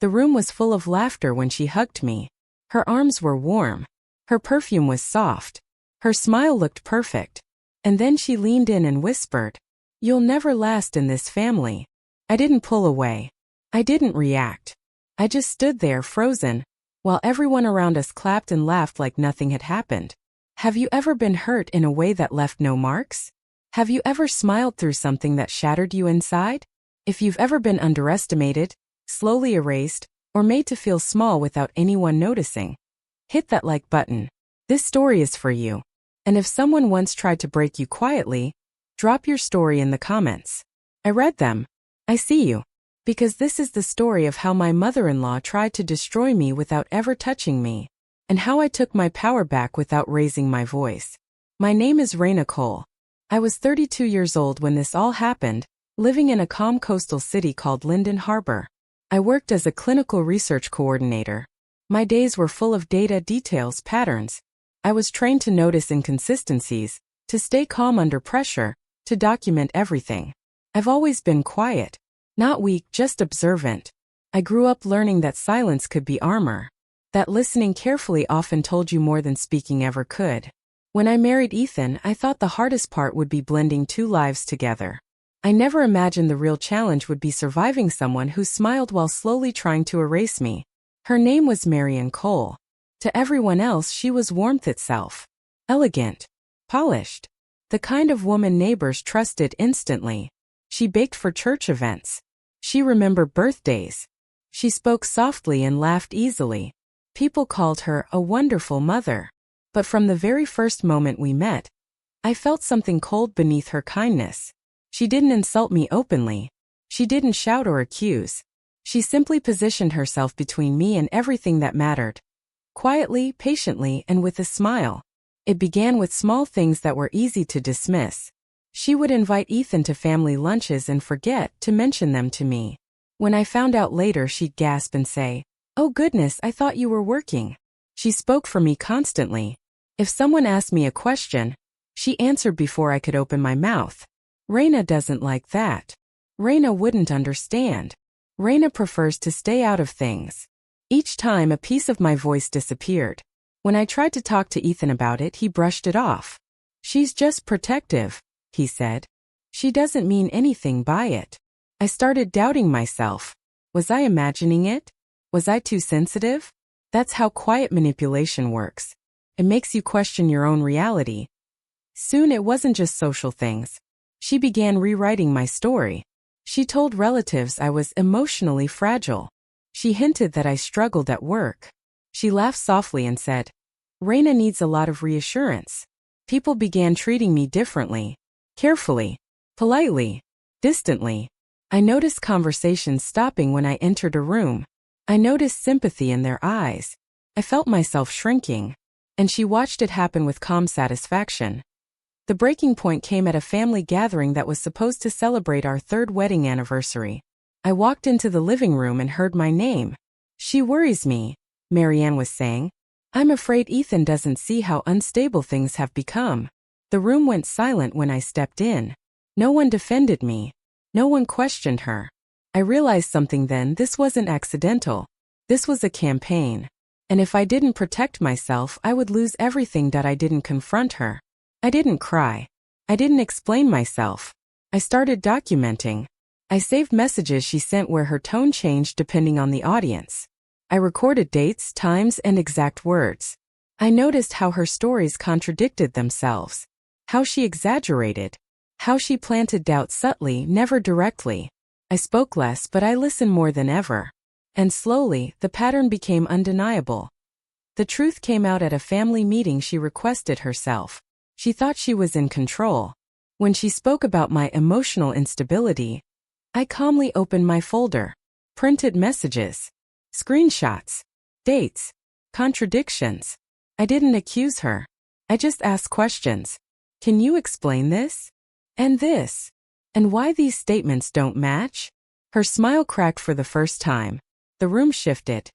The room was full of laughter when she hugged me. Her arms were warm. Her perfume was soft. Her smile looked perfect. And then she leaned in and whispered, "You'll never last in this family." I didn't pull away. I didn't react. I just stood there frozen, while everyone around us clapped and laughed like nothing had happened. Have you ever been hurt in a way that left no marks? Have you ever smiled through something that shattered you inside? If you've ever been underestimated, slowly erased, or made to feel small without anyone noticing, hit that like button. This story is for you. And if someone once tried to break you quietly, drop your story in the comments. I read them. I see you. Because this is the story of how my mother-in-law tried to destroy me without ever touching me, and how I took my power back without raising my voice. My name is Raina Cole. I was 32 years old when this all happened, living in a calm coastal city called Linden Harbor. I worked as a clinical research coordinator. My days were full of data, details, patterns. I was trained to notice inconsistencies, to stay calm under pressure, to document everything. I've always been quiet. Not weak, just observant. I grew up learning that silence could be armor, that listening carefully often told you more than speaking ever could. When I married Ethan, I thought the hardest part would be blending two lives together. I never imagined the real challenge would be surviving someone who smiled while slowly trying to erase me. Her name was Marian Cole. To everyone else, she was warmth itself. Elegant. Polished. The kind of woman neighbors trusted instantly. She baked for church events. She remembered birthdays. She spoke softly and laughed easily. People called her a wonderful mother. But from the very first moment we met, I felt something cold beneath her kindness. She didn't insult me openly. She didn't shout or accuse. She simply positioned herself between me and everything that mattered. Quietly, patiently, and with a smile. It began with small things that were easy to dismiss. She would invite Ethan to family lunches and forget to mention them to me. When I found out later, she'd gasp and say, "Oh goodness, I thought you were working." She spoke for me constantly. If someone asked me a question, she answered before I could open my mouth. Raina doesn't like that. Raina wouldn't understand. Raina prefers to stay out of things. Each time a piece of my voice disappeared. When I tried to talk to Ethan about it, he brushed it off. "She's just protective," he said. "She doesn't mean anything by it." I started doubting myself. Was I imagining it? Was I too sensitive? That's how quiet manipulation works. It makes you question your own reality. Soon it wasn't just social things. She began rewriting my story. She told relatives I was emotionally fragile. She hinted that I struggled at work. She laughed softly and said, "Raina needs a lot of reassurance." People began treating me differently. Carefully. Politely. Distantly. I noticed conversations stopping when I entered a room. I noticed sympathy in their eyes. I felt myself shrinking. And she watched it happen with calm satisfaction. The breaking point came at a family gathering that was supposed to celebrate our 3rd wedding anniversary. I walked into the living room and heard my name. "She worries me," Marianne was saying. "I'm afraid Ethan doesn't see how unstable things have become." The room went silent when I stepped in. No one defended me. No one questioned her. I realized something then. This wasn't accidental. This was a campaign. And if I didn't protect myself, I would lose everything. That I didn't confront her. I didn't cry. I didn't explain myself. I started documenting. I saved messages she sent where her tone changed depending on the audience. I recorded dates, times, and exact words. I noticed how her stories contradicted themselves. How she exaggerated. How she planted doubt subtly, never directly. I spoke less, but I listened more than ever. And slowly, the pattern became undeniable. The truth came out at a family meeting. She requested herself. She thought she was in control. When she spoke about my emotional instability, I calmly opened my folder. Printed messages. Screenshots. Dates. Contradictions. I didn't accuse her. I just asked questions. Can you explain this? And this? And why these statements don't match? Her smile cracked for the first time. The room shifted.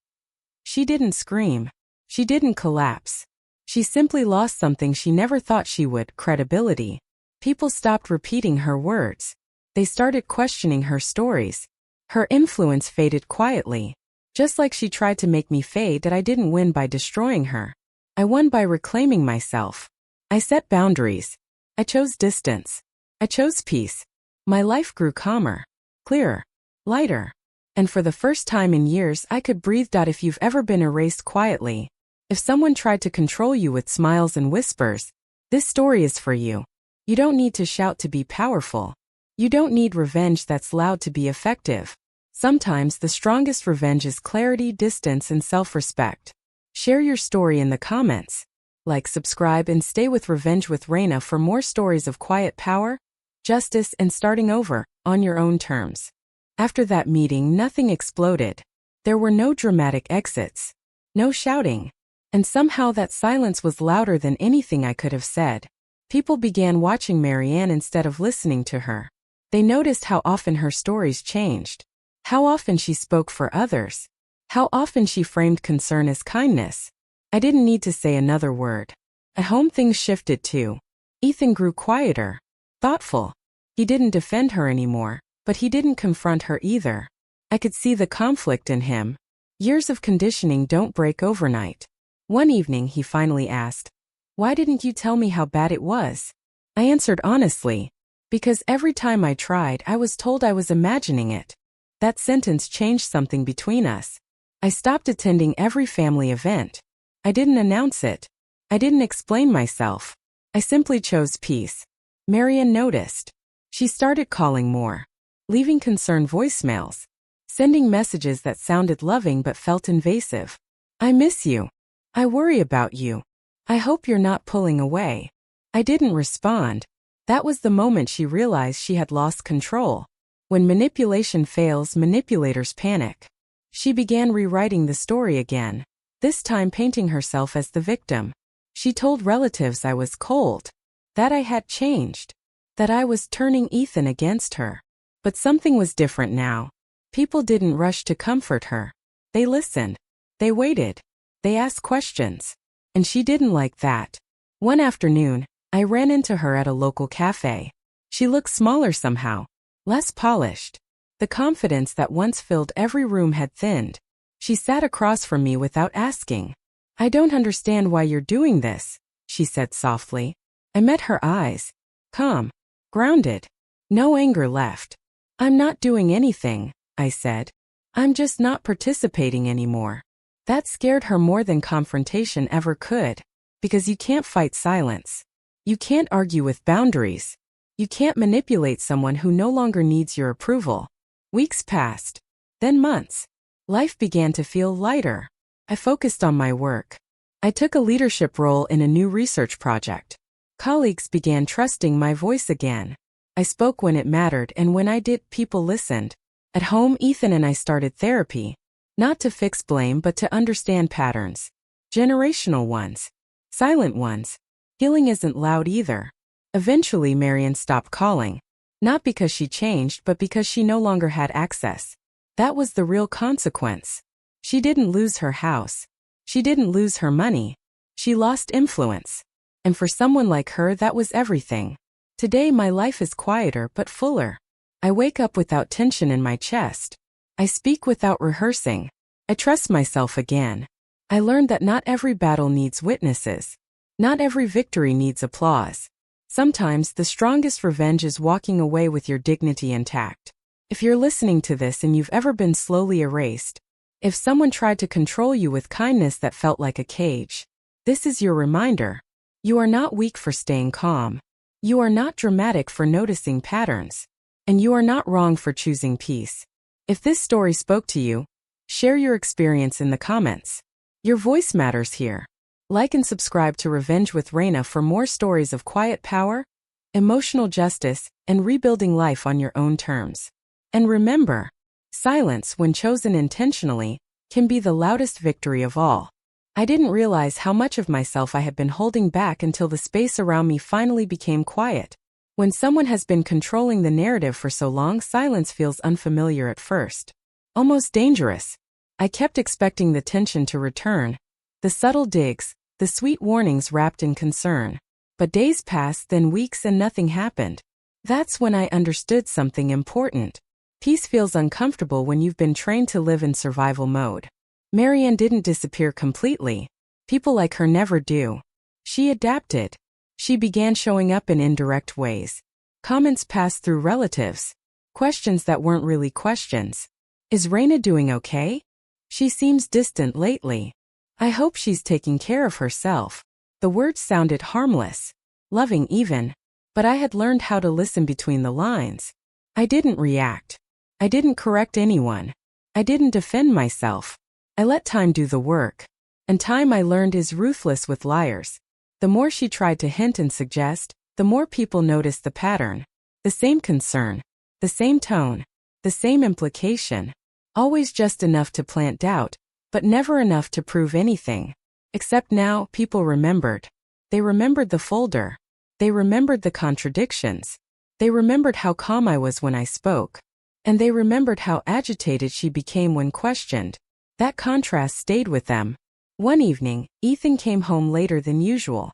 She didn't scream. She didn't collapse. She simply lost something she never thought she would: credibility. People stopped repeating her words. They started questioning her stories. Her influence faded quietly. Just like she tried to make me fade, that I didn't win by destroying her. I won by reclaiming myself. I set boundaries. I chose distance. I chose peace. My life grew calmer, clearer, lighter. And for the first time in years, I could breathe. If you've ever been erased quietly, if someone tried to control you with smiles and whispers, this story is for you. You don't need to shout to be powerful. You don't need revenge that's loud to be effective. Sometimes the strongest revenge is clarity, distance, and self-respect. Share your story in the comments. Like, subscribe, and stay with Revenge with Raina for more stories of quiet power, justice, and starting over, on your own terms. After that meeting, nothing exploded. There were no dramatic exits. No shouting. And somehow that silence was louder than anything I could have said. People began watching Marianne instead of listening to her. They noticed how often her stories changed. How often she spoke for others. How often she framed concern as kindness. I didn't need to say another word. At home, things shifted too. Ethan grew quieter, thoughtful. He didn't defend her anymore, but he didn't confront her either. I could see the conflict in him. Years of conditioning don't break overnight. One evening he finally asked, "Why didn't you tell me how bad it was?" I answered honestly, "Because every time I tried, I was told I was imagining it." That sentence changed something between us. I stopped attending every family event. I didn't announce it. I didn't explain myself. I simply chose peace. Marianne noticed. She started calling more, leaving concerned voicemails, sending messages that sounded loving but felt invasive. "I miss you. I worry about you. I hope you're not pulling away." I didn't respond. That was the moment she realized she had lost control. When manipulation fails, manipulators panic. She began rewriting the story again, this time painting herself as the victim. She told relatives I was cold, that I had changed, that I was turning Ethan against her. But something was different now. People didn't rush to comfort her. They listened. They waited. They asked questions. And she didn't like that. One afternoon, I ran into her at a local cafe. She looked smaller somehow, less polished. The confidence that once filled every room had thinned. She sat across from me without asking. "I don't understand why you're doing this," she said softly. I met her eyes. Calm. Grounded. No anger left. "I'm not doing anything," I said. "I'm just not participating anymore." That scared her more than confrontation ever could. Because you can't fight silence. You can't argue with boundaries. You can't manipulate someone who no longer needs your approval. Weeks passed. Then months. Life began to feel lighter. I focused on my work. I took a leadership role in a new research project. Colleagues began trusting my voice again. I spoke when it mattered, and when I did, people listened. At home, Ethan and I started therapy. Not to fix blame, but to understand patterns. Generational ones. Silent ones. Healing isn't loud either. Eventually, Marianne stopped calling. Not because she changed, but because she no longer had access. That was the real consequence. She didn't lose her house. She didn't lose her money. She lost influence. And for someone like her, that was everything. Today, my life is quieter but fuller. I wake up without tension in my chest. I speak without rehearsing. I trust myself again. I learned that not every battle needs witnesses. Not every victory needs applause. Sometimes the strongest revenge is walking away with your dignity intact. If you're listening to this and you've ever been slowly erased, if someone tried to control you with kindness that felt like a cage, this is your reminder. You are not weak for staying calm. You are not dramatic for noticing patterns. And you are not wrong for choosing peace. If this story spoke to you, share your experience in the comments. Your voice matters here. Like and subscribe to Revenge with Raina for more stories of quiet power, emotional justice, and rebuilding life on your own terms. And remember, silence, when chosen intentionally, can be the loudest victory of all. I didn't realize how much of myself I had been holding back until the space around me finally became quiet. When someone has been controlling the narrative for so long, silence feels unfamiliar at first. Almost dangerous. I kept expecting the tension to return. The subtle digs, the sweet warnings wrapped in concern. But days passed, then weeks, and nothing happened. That's when I understood something important. Peace feels uncomfortable when you've been trained to live in survival mode. Marianne didn't disappear completely. People like her never do. She adapted. She began showing up in indirect ways. Comments passed through relatives. Questions that weren't really questions. Is Raina doing okay? She seems distant lately. I hope she's taking care of herself. The words sounded harmless, loving even, but I had learned how to listen between the lines. I didn't react. I didn't correct anyone. I didn't defend myself. I let time do the work. And time, I learned, is ruthless with liars. The more she tried to hint and suggest, the more people noticed the pattern. The same concern, the same tone, the same implication. Always just enough to plant doubt, but never enough to prove anything. Except now, people remembered. They remembered the folder. They remembered the contradictions. They remembered how calm I was when I spoke. And they remembered how agitated she became when questioned. That contrast stayed with them. One evening, Ethan came home later than usual.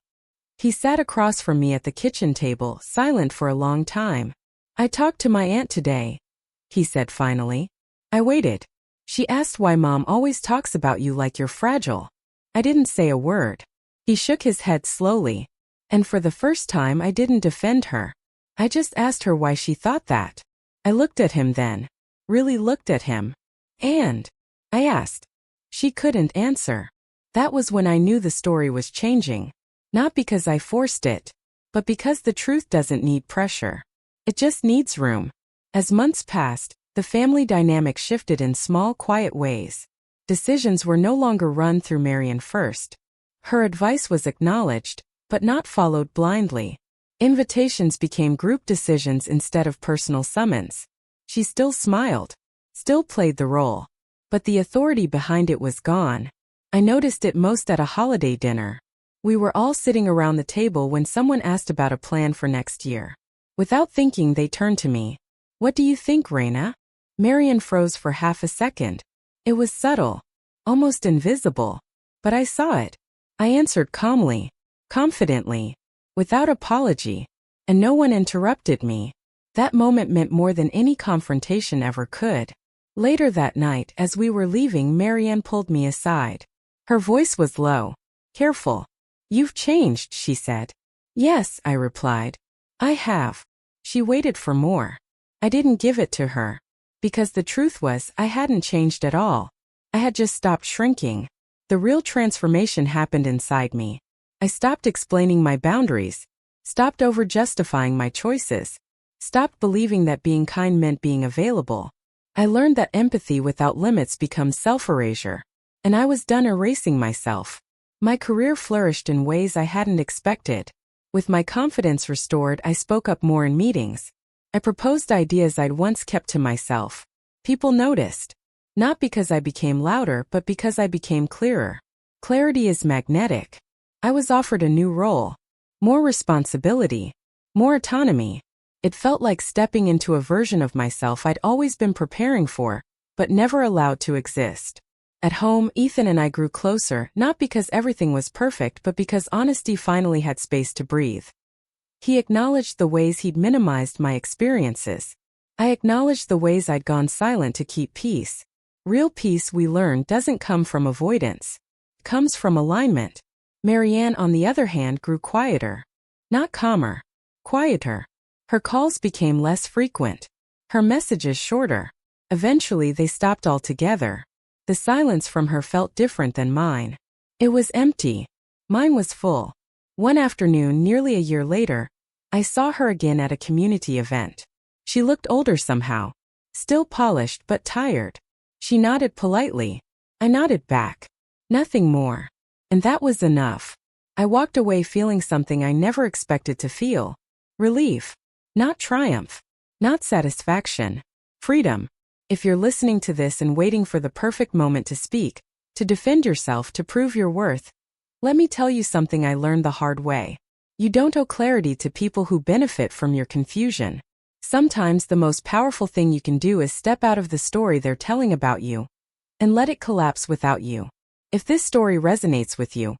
He sat across from me at the kitchen table, silent for a long time. "I talked to my aunt today," he said finally. I waited. "She asked why Mom always talks about you like you're fragile." I didn't say a word. He shook his head slowly. And for the first time, I didn't defend her. I just asked her why she thought that. I looked at him then. Really looked at him. "And?" I asked. She couldn't answer. That was when I knew the story was changing. Not because I forced it, but because the truth doesn't need pressure. It just needs room. As months passed, the family dynamic shifted in small, quiet ways. Decisions were no longer run through Marianne first. Her advice was acknowledged, but not followed blindly. Invitations became group decisions instead of personal summons. She still smiled, still played the role, but the authority behind it was gone. I noticed it most at a holiday dinner. We were all sitting around the table when someone asked about a plan for next year. Without thinking, they turned to me. "What do you think, Raina?" Marianne froze for half a second. It was subtle, almost invisible, but I saw it. I answered calmly, confidently, without apology, and no one interrupted me. That moment meant more than any confrontation ever could. Later that night, as we were leaving, Marianne pulled me aside. Her voice was low, careful. "You've changed," she said. "Yes," I replied. "I have." She waited for more. I didn't give it to her. Because the truth was, I hadn't changed at all. I had just stopped shrinking. The real transformation happened inside me. I stopped explaining my boundaries, stopped over-justifying my choices, stopped believing that being kind meant being available. I learned that empathy without limits becomes self-erasure, and I was done erasing myself. My career flourished in ways I hadn't expected. With my confidence restored, I spoke up more in meetings. I proposed ideas I'd once kept to myself. People noticed. Not because I became louder, but because I became clearer. Clarity is magnetic. I was offered a new role. More responsibility. More autonomy. It felt like stepping into a version of myself I'd always been preparing for, but never allowed to exist. At home, Ethan and I grew closer, not because everything was perfect, but because honesty finally had space to breathe. He acknowledged the ways he'd minimized my experiences. I acknowledged the ways I'd gone silent to keep peace. Real peace, we learned, doesn't come from avoidance. It comes from alignment. Marianne, on the other hand, grew quieter. Not calmer. Quieter. Her calls became less frequent. Her messages shorter. Eventually, they stopped altogether. The silence from her felt different than mine. It was empty. Mine was full. One afternoon, nearly a year later, I saw her again at a community event. She looked older somehow. Still polished but tired. She nodded politely. I nodded back. Nothing more. And that was enough. I walked away feeling something I never expected to feel. Relief. Not triumph. Not satisfaction. Freedom. If you're listening to this and waiting for the perfect moment to speak, to defend yourself, to prove your worth, let me tell you something I learned the hard way. You don't owe clarity to people who benefit from your confusion. Sometimes the most powerful thing you can do is step out of the story they're telling about you and let it collapse without you. If this story resonates with you,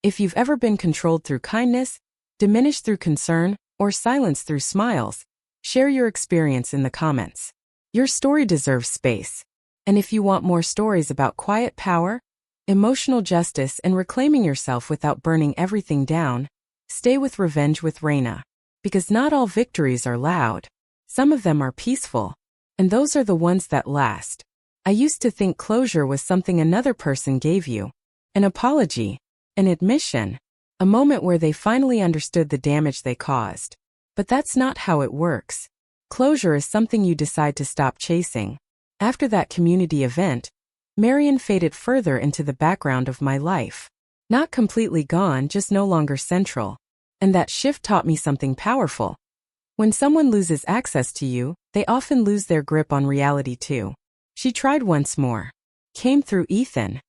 if you've ever been controlled through kindness, diminished through concern, or silenced through smiles, share your experience in the comments. Your story deserves space. And if you want more stories about quiet power, emotional justice, and reclaiming yourself without burning everything down, stay with Revenge with Raina. Because not all victories are loud. Some of them are peaceful. And those are the ones that last. I used to think closure was something another person gave you. An apology, an admission, a moment where they finally understood the damage they caused. But that's not how it works. Closure is something you decide to stop chasing. After that community event, Marian faded further into the background of my life. Not completely gone, just no longer central. And that shift taught me something powerful. When someone loses access to you, they often lose their grip on reality too. She tried once more. Came through Ethan.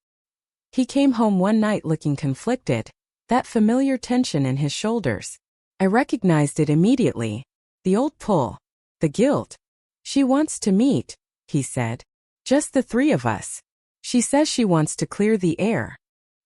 He came home one night looking conflicted, that familiar tension in his shoulders. I recognized it immediately. The old pull. The guilt. She wants to meet, he said. Just the three of us. She says she wants to clear the air.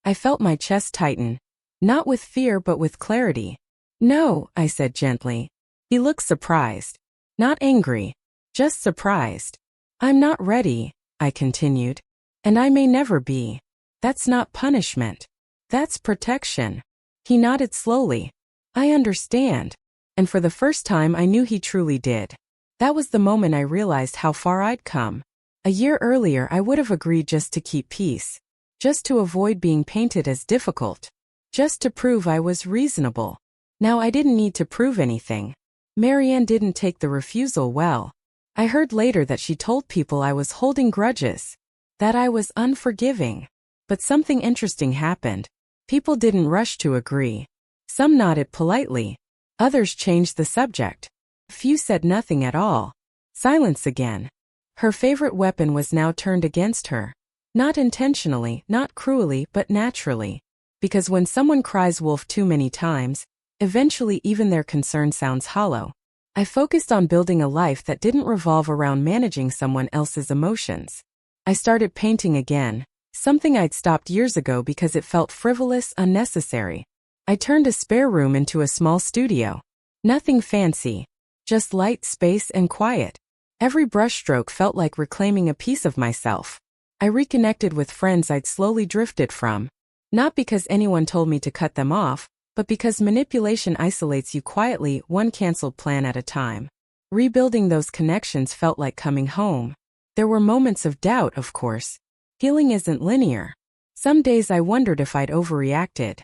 I felt my chest tighten. Not with fear but with clarity. No, I said gently. He looked surprised. Not angry. Just surprised. I'm not ready, I continued. And I may never be. That's not punishment. That's protection. He nodded slowly. I understand. And for the first time I knew he truly did. That was the moment I realized how far I'd come. A year earlier I would have agreed just to keep peace. Just to avoid being painted as difficult. Just to prove I was reasonable. Now I didn't need to prove anything. Marianne didn't take the refusal well. I heard later that she told people I was holding grudges. That I was unforgiving. But something interesting happened. People didn't rush to agree. Some nodded politely. Others changed the subject. Few said nothing at all. Silence again. Her favorite weapon was now turned against her. Not intentionally, not cruelly, but naturally. Because when someone cries wolf too many times, eventually even their concern sounds hollow. I focused on building a life that didn't revolve around managing someone else's emotions. I started painting again, something I'd stopped years ago because it felt frivolous, unnecessary. I turned a spare room into a small studio. Nothing fancy. Just light, space, and quiet. Every brushstroke felt like reclaiming a piece of myself. I reconnected with friends I'd slowly drifted from. Not because anyone told me to cut them off, but because manipulation isolates you quietly, one canceled plan at a time. Rebuilding those connections felt like coming home. There were moments of doubt, of course. Healing isn't linear. Some days I wondered if I'd overreacted.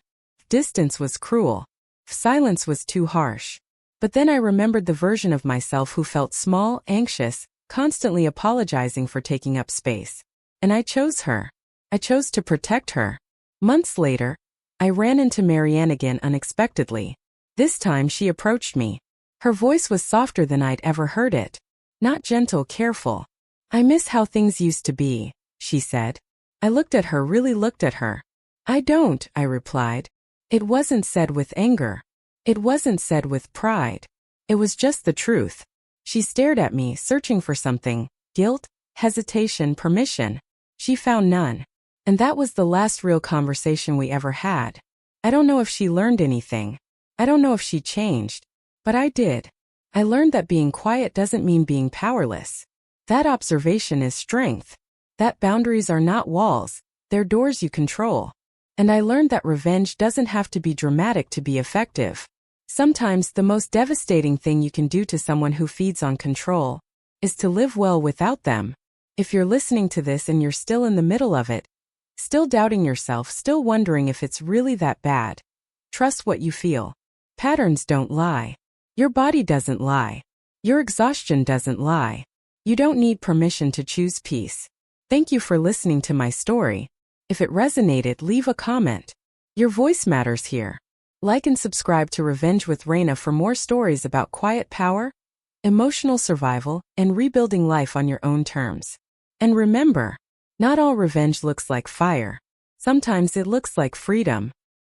Distance was cruel. Silence was too harsh. But then I remembered the version of myself who felt small, anxious, constantly apologizing for taking up space. And I chose her. I chose to protect her. Months later, I ran into Marianne again unexpectedly. This time she approached me. Her voice was softer than I'd ever heard it. Not gentle, careful. I miss how things used to be, she said. I looked at her, really looked at her. I don't, I replied. It wasn't said with anger. It wasn't said with pride. It was just the truth. She stared at me, searching for something. Guilt, hesitation, permission. She found none. And that was the last real conversation we ever had. I don't know if she learned anything. I don't know if she changed. But I did. I learned that being quiet doesn't mean being powerless. That observation is strength. That boundaries are not walls, they're doors you control. And I learned that revenge doesn't have to be dramatic to be effective. Sometimes the most devastating thing you can do to someone who feeds on control is to live well without them. If you're listening to this and you're still in the middle of it, still doubting yourself, still wondering if it's really that bad, trust what you feel. Patterns don't lie. Your body doesn't lie. Your exhaustion doesn't lie. You don't need permission to choose peace. Thank you for listening to my story. If it resonated, leave a comment. Your voice matters here. Like and subscribe to Revenge with Raina for more stories about quiet power, emotional survival, and rebuilding life on your own terms. And remember, not all revenge looks like fire. Sometimes it looks like freedom.